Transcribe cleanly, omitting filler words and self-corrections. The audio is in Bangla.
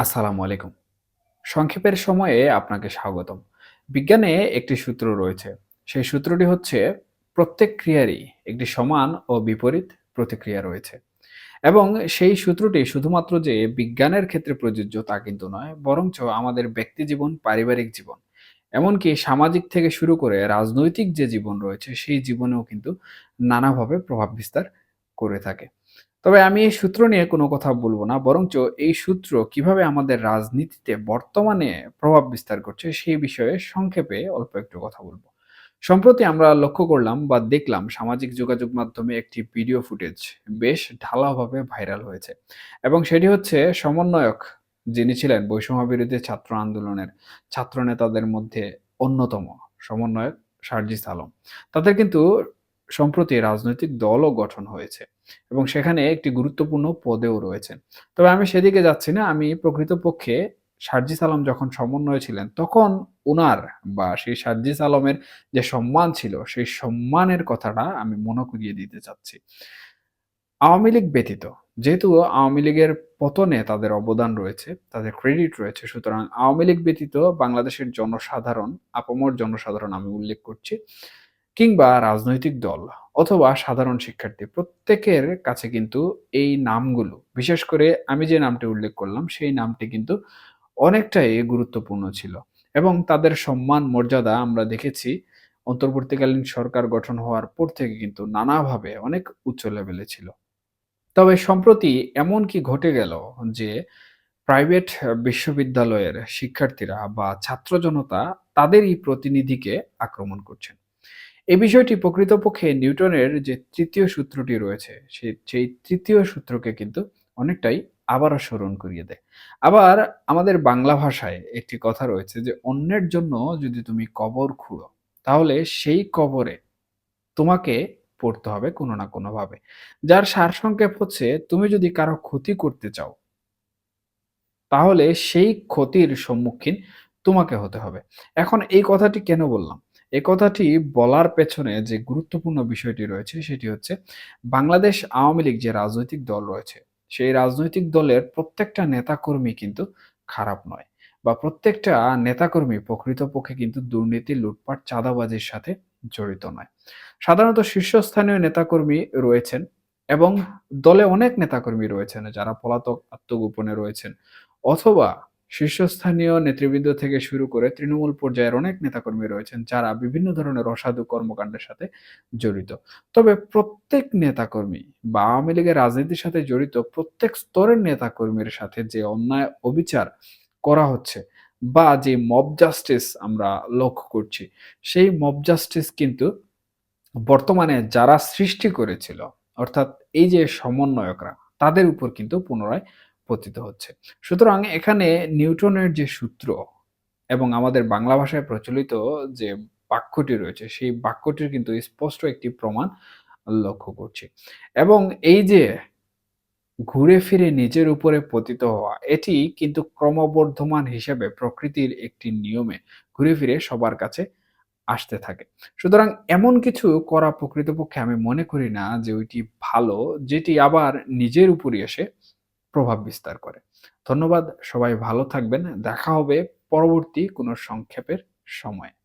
আসসালামু আলাইকুম। সংক্ষেপের সময়ে আপনাকে স্বাগতম। বিজ্ঞানে একটি সূত্র রয়েছে। সেই সূত্রটি হচ্ছে প্রত্যেক ক্রিয়ারই একটি সমান ও বিপরীত প্রতিক্রিয়া রয়েছে। এবং সেই সূত্রটি শুধুমাত্র যে বিজ্ঞানের ক্ষেত্রে প্রযোজ্য তা কিন্তু নয়, বরঞ্চ আমাদের ব্যক্তিজীবন, পারিবারিক জীবন, এমনকি সামাজিক থেকে শুরু করে রাজনৈতিক যে জীবন রয়েছে সেই জীবনেও কিন্তু নানাভাবে প্রভাব বিস্তার করে থাকে। তবে আমি এই সূত্র নিয়ে কোনো কথা বলব না। বরঞ্চ এই সূত্র কিভাবে আমাদের রাজনীতিতে বর্তমানে প্রভাব বিস্তার করছে সেই বিষয়ে সংক্ষেপে অল্প একটু কথা বলব। সম্প্রতি আমরা লক্ষ্য করলাম বা দেখলাম সামাজিক যোগাযোগ মাধ্যমে একটি ভিডিও ফুটেজ বেশ ঢালাওভাবে ভাইরাল হয়েছে। এবং সেটি হচ্ছে সমন্বয়ক যিনি ছিলেন বৈষম্য বিরোধী ছাত্র আন্দোলনের ছাত্র নেতাদের মধ্যে অন্যতম সমন্বয়ক সার্জিস আলম। তাদের কিন্তু সম্প্রতি রাজনৈতিক দলও গঠন হয়েছে। এবং সেখানে একটি গুরুত্বপূর্ণ পদেও রয়েছেন। তবে আমি সেদিকে যাচ্ছি না। আমি প্রকৃতপক্ষে সার্জিস আলম যখন সমন্বয়ে ছিলেন, তখন উনার বা সেই সার্জিস আলমের যে সম্মান ছিল, সেই সম্মানের কথাটা আমি মনে করিয়ে দিতে চাচ্ছি। আওয়ামী লীগ ব্যতীত, যেহেতু আওয়ামী লীগের পতনে তাদের অবদান রয়েছে, তাদের ক্রেডিট রয়েছে। সুতরাং আওয়ামী লীগ ব্যতীত বাংলাদেশের জনসাধারণ, আপামর জনসাধারণ আমি উল্লেখ করছি, কিংবা রাজনৈতিক দল অথবা সাধারণ শিক্ষার্থী প্রত্যেকের কাছে কিন্তু এই নামগুলো, বিশেষ করে আমি যে নামটি উল্লেখ করলাম সেই নামটি কিন্তু অনেকটাই গুরুত্বপূর্ণ ছিল। এবং তাদের সম্মান মর্যাদা আমরা দেখেছি অন্তর্বর্তীকালীন সরকার গঠন হওয়ার পর থেকে কিন্তু নানাভাবে অনেক উচ্চ লেভেলে ছিল। তবে সম্প্রতি এমন কি ঘটে গেল যে প্রাইভেট বিশ্ববিদ্যালয়ের শিক্ষার্থীরা বা ছাত্র জনতা তাদেরই প্রতিনিধিকে আক্রমণ করছেন। এই বিষয়টি প্রকৃতপক্ষে নিউটনের যে ৩য় সূত্রটি রয়েছে, সেই ৩য় সূত্রকে কিন্তু অনেকটাই আবারও স্মরণ করিয়ে দেয়। আবার আমাদের বাংলা ভাষায় একটি কথা রয়েছে যে, "অন্যের জন্য যদি তুমি কবর খুঁড়ো, তাহলে সেই কবরে তোমাকে পড়তে হবে কোনো না কোনোভাবে।" যার সারসংক্ষেপ হচ্ছে, তুমি যদি কারো ক্ষতি করতে চাও তাহলে সেই ক্ষতির সম্মুখীন তোমাকে হতে হবে। এখন এই কথাটি কেন বললাম? এই কথাটি বলার পেছনে যে গুরুত্বপূর্ণ বিষয়টি রয়েছে সেটি হচ্ছে বাংলাদেশ আওয়ামী লীগ যে রাজনৈতিক দল রয়েছে, সেই রাজনৈতিক দলের প্রত্যেকটা নেতাকর্মী কিন্তু খারাপ নয়। বা প্রত্যেকটা নেতাকর্মী প্রকৃতপক্ষে কিন্তু দুর্নীতি, লুটপাট, চাঁদাবাজির সাথে জড়িত নয়। সাধারণত শীর্ষস্থানীয় নেতাকর্মী রয়েছেন এবং দলে অনেক নেতাকর্মী রয়েছেন যারা পলাতক আত্মগোপনে রয়েছেন। অথবা শীর্ষস্থানীয় নেতৃবৃন্দ থেকে শুরু করে তৃণমূল পর্যায়ের অনেক নেতাকর্মী রয়েছেন যারা বিভিন্ন ধরনের অসাধু কর্মকাণ্ডের সাথে জড়িত। তবে প্রত্যেক নেতাকর্মী বা আওয়ামী লীগের রাজনীতির সাথে জড়িত প্রত্যেক স্তরের নেতাকর্মীর সাথে যে অন্যায় অবিচার করা হচ্ছে বা যে মব জাস্টিস আমরা লক্ষ্য করছি, সেই মব জাস্টিস কিন্তু বর্তমানে যারা সৃষ্টি করেছিল, অর্থাৎ এই যে সমন্বয়করা, তাদের উপর কিন্তু পুনরায় পতিত হচ্ছে। সুতরাং এখানে নিউটনের যে সূত্র এবং আমাদের বাংলা ভাষায় প্রচলিত যে বাক্যটি রয়েছে, সেই বাক্যটির কিন্তু স্পষ্ট একটি প্রমাণ লক্ষ্য করছি। এবং এই যে ঘুরে ফিরে নিজের উপরে পতিত হওয়া, এটি কিন্তু ক্রমবর্ধমান হিসেবে প্রকৃতির একটি নিয়মে ঘুরে ফিরে সবার কাছে আসতে থাকে। সুতরাং এমন কিছু করা প্রকৃতপক্ষে আমি মনে করি না যে ওইটি ভালো, যেটি আবার নিজের উপরই এসে প্রভাব বিস্তার করে। ধন্যবাদ। সবাই ভালো থাকবেন। দেখা হবে পরবর্তী কোনো সংক্ষেপের সময়ে।